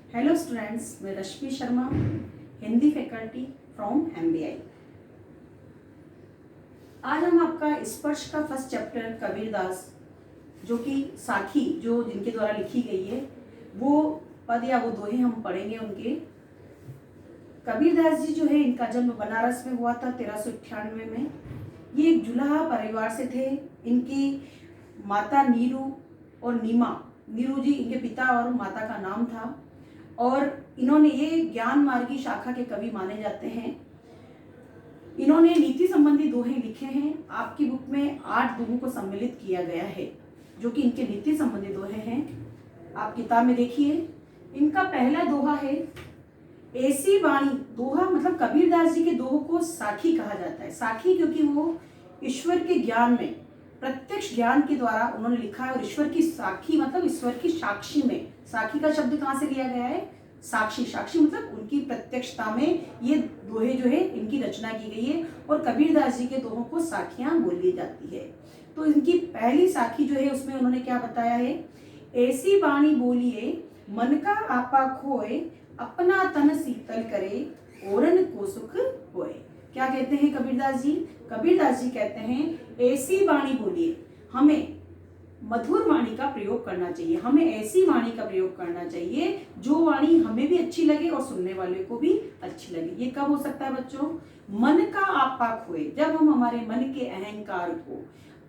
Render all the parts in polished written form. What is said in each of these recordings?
Hello students, मैं Rashmi Sharma, Hindi faculty from MBI। आज हम आपका स्पर्श का फर्स्ट चैप्टर कबीरदास, जो कि साखी जो जिनके द्वारा लिखी गई है, वो पद या वो दोहे हम पढ़ेंगे उनके। कबीरदास जी जो है, इनका जन्म बनारस में हुआ था 1398 में। ये एक जुलाहा परिवार से थे। इनकी माता नीरू और नीरू जी इनके पिता और माता का नाम था। और इन्होंने ये ज्ञान मार्गी शाखा के कवि माने जाते हैं। इन्होंने नीति संबंधी दोहे लिखे हैं। आपकी बुक में 8 दोहों को सम्मिलित किया गया है, जो कि इनके नीति संबंधी दोहे हैं। आप किताब में देखिए। इनका पहला दोहा है ऐसी वाणी। दोहा मतलब कबीरदास जी के दोहों को साखी कहा जाता है। साखी क्योंकि वो ईश्वर के ज्ञान में, प्रत्यक्ष ज्ञान के द्वारा उन्होंने लिखा है। और ईश्वर की साखी मतलब ईश्वर की साक्षी में, साखी का शब्द कहाँ से लिया गया है? साक्षी। साक्षी मतलब उनकी प्रत्यक्षता में ये दोहे जो है इनकी रचना की गई है। और कबीरदास जी के दोहों को साखियां बोली जाती है। तो इनकी पहली साखी जो है उसमें उन्होंने क्या बताया है? ऐसी वाणी बोलिए मन का आपा खोए, अपना तन शीतल करे, औरन को सुख होए। क्या कहते हैं कबीरदास जी? कबीरदास जी कहते हैं ऐसी वाणी बोलिए। हमें मधुर वाणी का प्रयोग करना चाहिए। हमें ऐसी वाणी का प्रयोग करना चाहिए जो वाणी हमें भी अच्छी लगे और सुनने वाले को भी अच्छी लगे। ये कब हो सकता है बच्चों? मन का आपा खोए, जब हम हमारे मन के अहंकार को,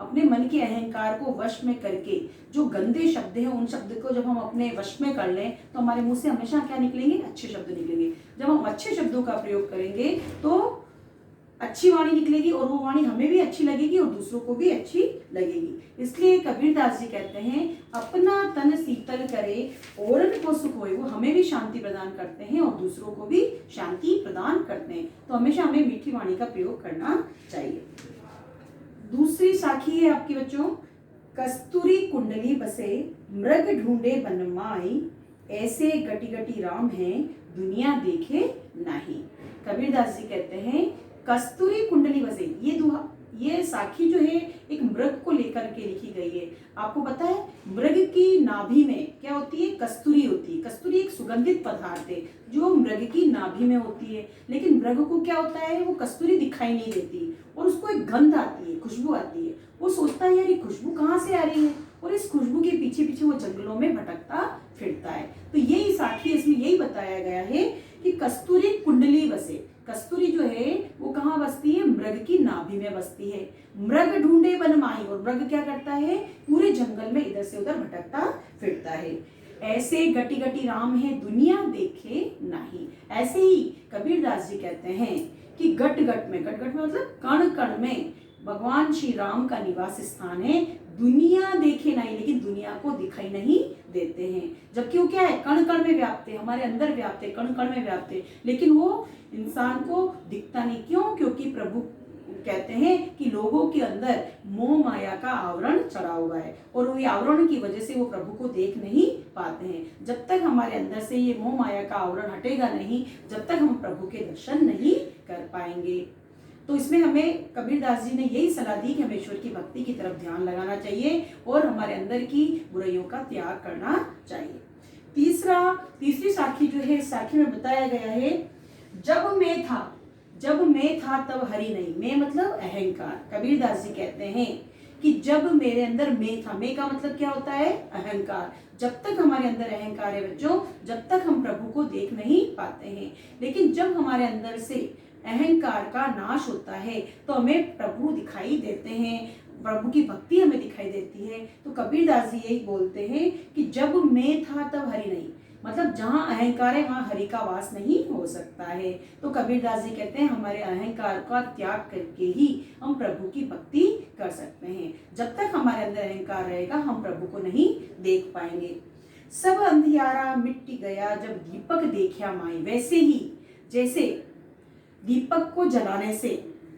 अपने मन के अहंकार को वश में करके, जो गंदे शब्द हैं उन शब्द को जब हम अपने वश में कर लें तो हमारे मुंह से हमेशा क्या निकलेंगे? अच्छे शब्द निकलेंगे। जब हम अच्छे शब्दों का प्रयोग करेंगे तो अच्छी वाणी निकलेगी और वो वाणी हमें भी अच्छी लगेगी और दूसरों को भी अच्छी लगेगी। इसलिए कबीरदास जी कहते हैं अपना तन शीतल करे, औरन को सुख होए। वो हमें भी शांति प्रदान करते हैं और दूसरों को भी शांति प्रदान करते हैं। तो हमेशा हमें मीठी वाणी का प्रयोग करना चाहिए। दूसरी साखी है आपकी बच्चों, कस्तूरी कुंडली बसे, मृग ढूंढे बनमाई, ऐसे गटी गटी राम है, दुनिया देखे नहीं। कबीरदास जी कहते हैं कस्तूरी कुंडली बसे। ये साखी जो है एक मृग को लेकर के लिखी गई है। आपको पता है मृग की नाभि में क्या होती है? कस्तूरी होती है। कस्तूरी एक सुगंधित पदार्थ है जो मृग की नाभि में होती है। लेकिन मृग को क्या होता है? वो कस्तूरी दिखाई नहीं देती और उसको एक गंध आती है, खुशबू आती है। वो सोचता है यार ये खुशबू कहाँ से आ रही है, और इस खुशबू के पीछे पीछे वो जंगलों में भटकता फिरता है। तो यही साखी, इसमें यही बताया गया है कि कस्तूरी कुंडली बसे। कस्तूरी जो है वो कहाँ बसती है? मृग की नाभि में बसती है। मृग ढूंढे बनमाई, और मृग क्या करता है? पूरे जंगल में इधर से उधर भटकता फिरता है। ऐसे गटी गटी राम है, दुनिया देखे नहीं। ऐसे ही कबीरदास जी कहते हैं कि गट गट में मतलब कण कण में भगवान श्री राम का निवास स्थान है। दुनिया देखे नहीं, लेकिन दुनिया को दिखाई नहीं देते हैं। जबकि वो क्या है? कण कण में व्याप्त है, हमारे अंदर व्याप्त है, कण कण में व्याप्त है, लेकिन वो इंसान को दिखता नहीं। क्यों? क्योंकि प्रभु कहते हैं कि लोगों के अंदर मोह माया का आवरण चढ़ा हुआ है और वो आवरण की वजह से वो प्रभु को देख नहीं पाते हैं। जब तक हमारे अंदर से ये मोह माया का आवरण हटेगा नहीं, जब तक हम प्रभु के दर्शन नहीं कर पाएंगे। तो इसमें हमें कबीरदास जी ने यही सलाह दी कि हमें ईश्वर की भक्ति की तरफ ध्यान लगाना चाहिए और हमारे अंदर की बुराइयों का त्याग करना चाहिए। तीसरी साखी जो है, साखी में बताया गया है जब मैं था तब हरि नहीं। मैं मतलब अहंकार। कबीरदास जी कहते हैं कि जब मेरे अंदर मैं था। मैं का मतलब क्या होता है? अहंकार। जब तक हमारे अंदर अहंकार है बच्चों, जब तक हम प्रभु को देख नहीं पाते हैं। लेकिन जब हमारे अंदर से अहंकार का नाश होता है तो हमें प्रभु दिखाई देते हैं, प्रभु की भक्ति हमें दिखाई देती है। तो कबीरदास जी यही बोलते हैं कि जब मैं था तब हरि नहीं, मतलब जहाँ अहंकार है वहाँ हरि का वास नहीं हो सकता है। तो कबीरदास जी कहते हैं हमारे अहंकार का त्याग करके ही हम प्रभु की भक्ति कर सकते हैं। जब तक हमारे अंदर अहंकार रहेगा हम प्रभु को नहीं देख पाएंगे। सब अंधियारा मिट गया जब दीपक देखा माई। वैसे ही जैसे दीपक को जलाने से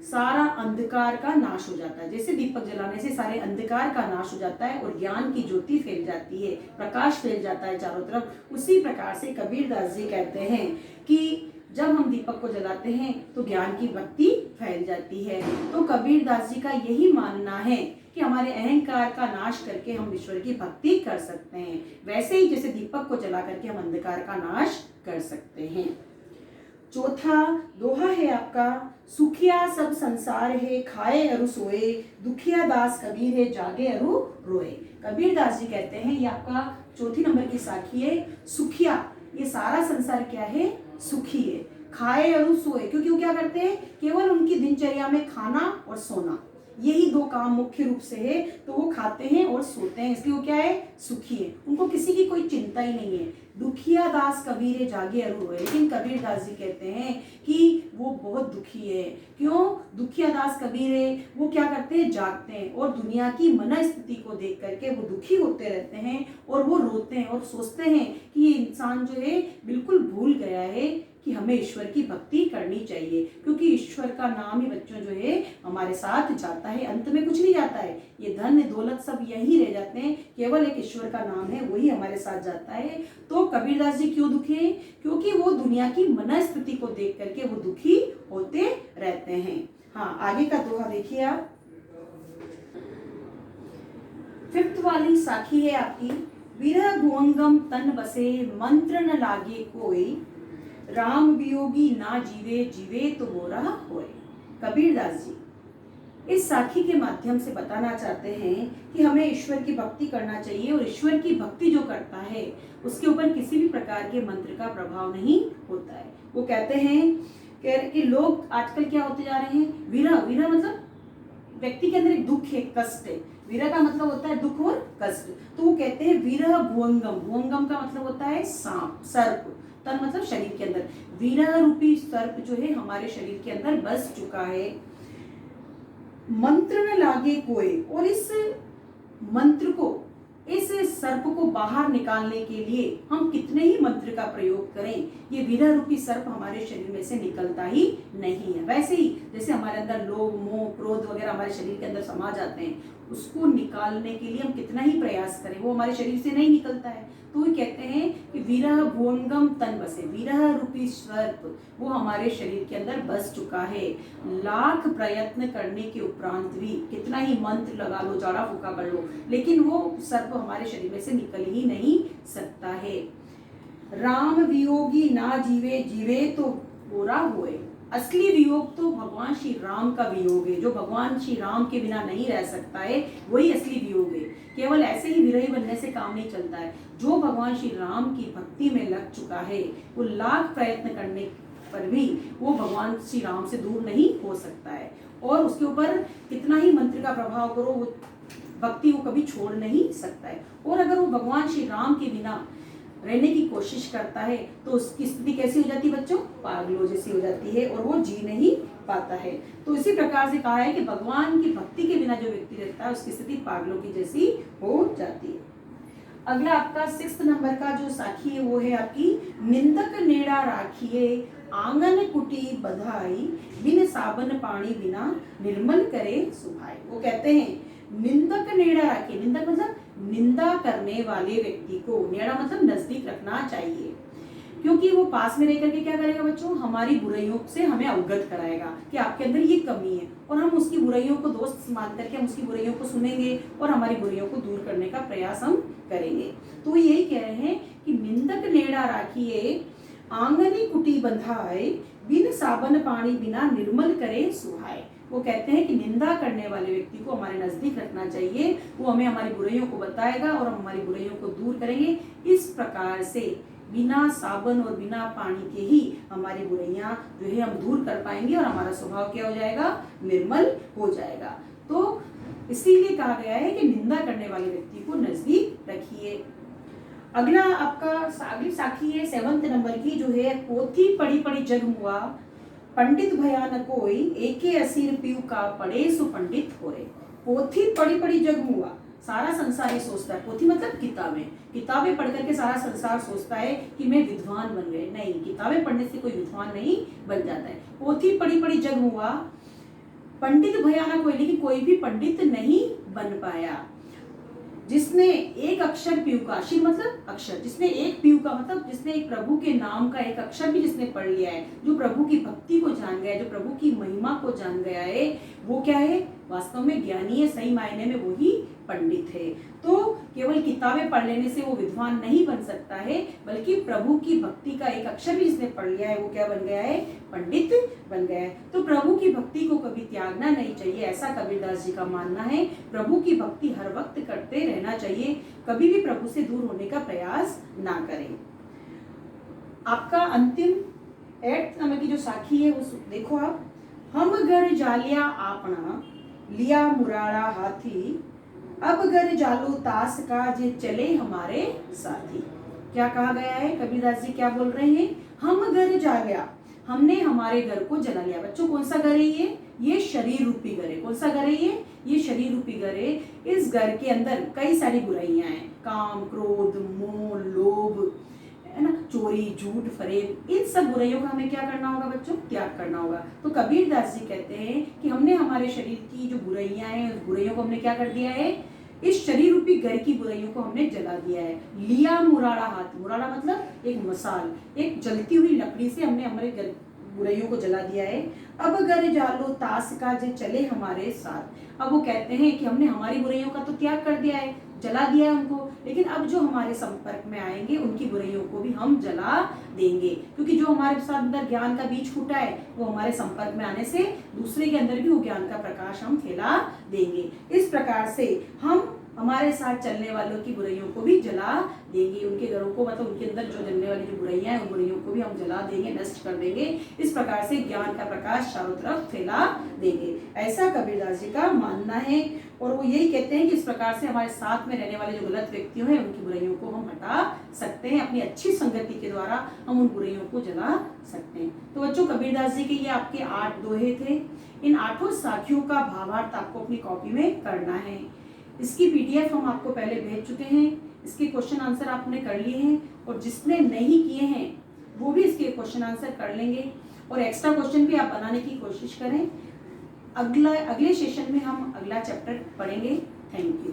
सारा अंधकार का नाश हो जाता है, जैसे दीपक जलाने से सारे अंधकार का नाश हो जाता है और ज्ञान की ज्योति फैल जाती है, प्रकाश फैल जाता है चारों तरफ, उसी प्रकार से कबीरदास जी कहते हैं कि जब हम दीपक को जलाते हैं तो ज्ञान की बत्ती फैल जाती है। तो कबीरदास जी का यही मानना है कि हमारे अहंकार का नाश करके हम ईश्वर की भक्ति कर सकते हैं। वैसे ही जैसे दीपक को जला करके हम अंधकार का नाश कर सकते हैं। चौथा दोहा है आपका, सुखिया सब संसार है, खाए अरु सोए, दुखिया दास कबीर है, जागे अरु रोए। कबीर दास जी कहते हैं, ये आपका चौथी नंबर की साखी है। सुखिया, ये सारा संसार क्या है, सुखी है। खाए अरु सोए, क्योंकि वो क्या करते हैं, केवल उनकी दिनचर्या में खाना और सोना, यही दो काम मुख्य रूप से है। तो वो खाते हैं और सोते हैं, इसलिए वो क्या है, सुखी है। उनको किसी की कोई चिंता ही नहीं है। दुखिया दास कबीर है, जागे अरु रोए। लेकिन कबीर दास जी कहते हैं कि वो बहुत दुखी है। क्यों? दुखिया दास कबीर है, वो क्या करते हैं, जागते हैं और दुनिया की मन स्थिति को देख करके वो दुखी होते रहते हैं और वो रोते हैं और सोचते हैं कि ये इंसान जो है बिल्कुल भूल गया है कि हमें ईश्वर की भक्ति करनी चाहिए, क्योंकि ईश्वर का नाम ही बच्चों जो है हमारे साथ जाता है, अंत में कुछ नहीं जाता है। ये धन दौलत सब यहीं रह जाते हैं, केवल एक ईश्वर का नाम है वही हमारे साथ जाता है। तो कबीरदास जी क्यों दुखी हैं? क्योंकि वो दुनिया की मनस्थिति को देख करके वो दुखी होते रहते हैं। हाँ, आगे का दोहा देखिए आप। 5th वाली साखी है आपकी, विरह भुवंगम तन बसे, मंत्र न लागे कोई, राम वियोगी ना जीवे, जीवे तो मोरा होए। कबीरदास जी इस साखी के माध्यम से बताना चाहते हैं कि हमें ईश्वर की भक्ति करना चाहिए और ईश्वर की भक्ति जो करता है उसके ऊपर किसी भी प्रकार के मंत्र का प्रभाव नहीं होता है। वो कहते हैं कि लोग आजकल क्या होते जा रहे हैं, विरह, विरह मतलब व्यक्ति के अंदर एक दुख है, कष्ट है। विरह का मतलब होता है दुख और कष्ट। तो वो कहते हैं विरह भुवंगम, भुवंगम का मतलब होता है सांप, सर्प, तन मतलब शरीर के अंदर। विरह रूपी सर्प जो है हमारे शरीर के अंदर बस चुका है। मंत्र में लागे कोई, और इस मंत्र को, इस सर्प को बाहर निकालने के लिए हम कितने ही मंत्र का प्रयोग करें, ये विरह रूपी सर्प हमारे शरीर में से निकलता ही नहीं है। वैसे ही जैसे हमारे अंदर लोभ मोह क्रोध वगैरह हमारे शरीर के अंदर समा जाते हैं, उसको निकालने के लिए हम कितना ही प्रयास करें, वो हमारे शरीर से नहीं निकलता है। तो वो कहते हैं कि विरह भुवंगम तन बसे, विरह रूपी सर्प वो हमारे शरीर के अंदर बस चुका है। लाख प्रयत्न करने के उपरांत भी, कितना ही मंत्र लगा लो, जाड़ा फूका कर लो, लेकिन वो सर्प हमारे शरीर में से निकल ही नहीं सकता है। राम वियोगी ना जीवे, जीवे तो बुरा होए। असली वियोग तो भगवान श्री राम का वियोग है। जो भगवान श्री राम के बिना नहीं रह सकता है वही असली वियोग है। केवल ऐसे ही विरही बनने से काम नहीं चलता है। जो भगवान श्री राम की भक्ति में लग चुका है वो लाख प्रयत्न करने पर भी वो भगवान श्री राम से दूर नहीं हो सकता है। और उसके ऊपर कितना ही मंत्र का प्रभाव करो, वो भक्ति वो कभी छोड़ नहीं सकता है। और अगर वो भगवान श्री राम के बिना रहने की कोशिश करता है तो उसकी स्थिति कैसी हो जाती है बच्चों, पागलों जैसी हो जाती है और वो जी नहीं पाता है। तो इसी प्रकार से कहा है कि भगवान की भक्ति के बिना जो व्यक्ति रहता है उसकी स्थिति पागलों की जैसी हो जाती है। अगला आपका 6th नंबर का जो साखी है वो है आपकी, निंदक नेड़ा राखिए, आंगन कुटी बधाई, बिन साबन पानी बिना, निर्मल करे सुभाई। वो कहते हैं निंदक नेड़ा राखिए, निंदक मतलब निंदा करने वाले व्यक्ति को, नेड़ा मतलब नजदीक रखना चाहिए, क्योंकि वो पास में रह करके क्या करेगा बच्चों, हमारी बुराइयों से हमें अवगत कराएगा कि आपके अंदर ये कमी है, और हम उसकी बुराइयों को दोस्त मान करके हम उसकी बुराइयों को सुनेंगे और हमारी बुराइयों को दूर करने का प्रयास हम करेंगे। तो यही कह रहे हैं कि निंदक नेड़ा राखिए, आंगनी कुटी बंधाए, बिन साबन पानी बिना, निर्मल करे सुहाए। वो कहते हैं कि निंदा करने वाले व्यक्ति को हमारे नजदीक रखना चाहिए, वो हमें हमारी बुराइयों को बताएगा और हम हमारी बुराइयों को दूर करेंगे। इस प्रकार से बिना साबन और बिना पानी के ही हमारी बुराइयां जो है हम दूर कर पाएंगे और हमारा स्वभाव क्या हो जाएगा, निर्मल हो जाएगा। तो इसीलिए कहा गया है कि निंदा करने वाले व्यक्ति को नजदीक रखिए। अगला आपका अगली साखी है 7th नंबर की, जो है पोथी पढ़ी पढ़ी जग मुआ, पंडित भया न कोई, एके असीर पीऊ का पढ़े सो पंडित होए। पोथी पढ़ी पढ़ी जग मुआ, सारा संसार ये सोचता है, पोथी मतलब किताबें, किताबें पढ़ करके सारा संसार सोचता है कि मैं विद्वान बन गए। नहीं, किताबें पढ़ने से कोई विद्वान नहीं बन जाता है। पोथी पढ़ी पढ़ी जग मुआ, पंडित भया न कोई, लेकिन कोई भी पंडित नहीं बन पाया। जिसने एक अक्षर पीयू का, शील मतलब अक्षर, जिसने एक पीयू का मतलब जिसने एक प्रभु के नाम का एक अक्षर भी जिसने पढ़ लिया है, जो प्रभु की भक्ति को जान गया है, जो प्रभु की महिमा को जान गया है, वो क्या है, वास्तव में ज्ञानी है, सही मायने में वही पंडित है। तो केवल किताबें पढ़ लेने से वो विद्वान नहीं बन सकता है, बल्कि प्रभु की भक्ति का एक अक्षर भी जिसने पढ़ लिया है वो क्या बन गया है, पंडित बन गया है। तो प्रभु की भक्ति को कभी त्यागना नहीं चाहिए, ऐसा कबीरदास जी का मानना है। प्रभु की भक्ति हर वक्त करते रहना चाहिए, कभी भी प्रभु से दूर होने का प्रयास ना करें। आपका अंतिम 8th नंबर की जो साखी है वो देखो आप, हम घर जालिया आपना लिया मुरारा हाथी, अब घर जालो तास का जे चले हमारे साथी। क्या कहा गया है, कबीरदास जी क्या बोल रहे हैं, हम घर जालिया, हमने हमारे घर को जला लिया। बच्चों कौन सा घर है ये शरीर रूपी घर है। कौन सा घर है ये शरीर रूपी घर है। इस घर के अंदर कई सारी बुराइयां हैं, काम, क्रोध, मोह, लोभ, है ना, चोरी, झूठ, फरेब, इन सब बुराइयों का हमें क्या करना होगा बच्चों, त्याग करना होगा। तो कबीरदास जी कहते हैं कि हमने हमारे शरीर की जो बुराइयां हैं उस बुराइयों को हमने क्या कर दिया है, इस शरीर रूपी घर की बुराइयों को हमने जला दिया है। लिया मुराड़ा हाथ, मुराड़ा मतलब एक मसाल, एक जलती हुई लकड़ी से हमने हमारे घर बुराइयों को जला दिया है। अब घर जालो तास का जे चले हमारे साथ। अब वो कहते हैं कि हमने हमारी बुराइयों का तो त्याग कर दिया है, जला दिया है उनको, लेकिन अब जो हमारे संपर्क में आएंगे उनकी बुराइयों को भी हम जला देंगे, क्योंकि जो हमारे साथ अंदर ज्ञान का बीज फूटा है वो हमारे संपर्क में आने से दूसरे के अंदर भी वो ज्ञान का प्रकाश हम फैला देंगे। इस प्रकार से हम हमारे साथ चलने वालों की बुराइयों को भी जला देंगे, उनके घरों को, मतलब उनके अंदर जो जलने वाली जो बुराइयां हैं उन बुराइयों को भी हम जला देंगे, नष्ट कर देंगे। इस प्रकार से ज्ञान का प्रकाश चारों तरफ फैला देंगे, ऐसा कबीरदास जी का मानना है। और वो यही कहते हैं कि इस प्रकार से हमारे साथ में रहने वाले जो गलत व्यक्तियों हैं उनकी बुराइयों को हम हटा सकते हैं, अपनी अच्छी संगति के द्वारा हम उन बुराइयों को जला सकते हैं। तो बच्चों कबीरदास जी के ये आपके 8 दोहे थे। इन 8 साखियों का भावार्थ आपको अपनी कॉपी में करना है। इसकी PDF हम आपको पहले भेज चुके हैं, इसके क्वेश्चन आंसर आपने कर लिए हैं, और जिसने नहीं किए हैं वो भी इसके क्वेश्चन आंसर कर लेंगे, और एक्स्ट्रा क्वेश्चन भी आप बनाने की कोशिश करें। अगले सेशन में हम अगला चैप्टर पढ़ेंगे। Thank you.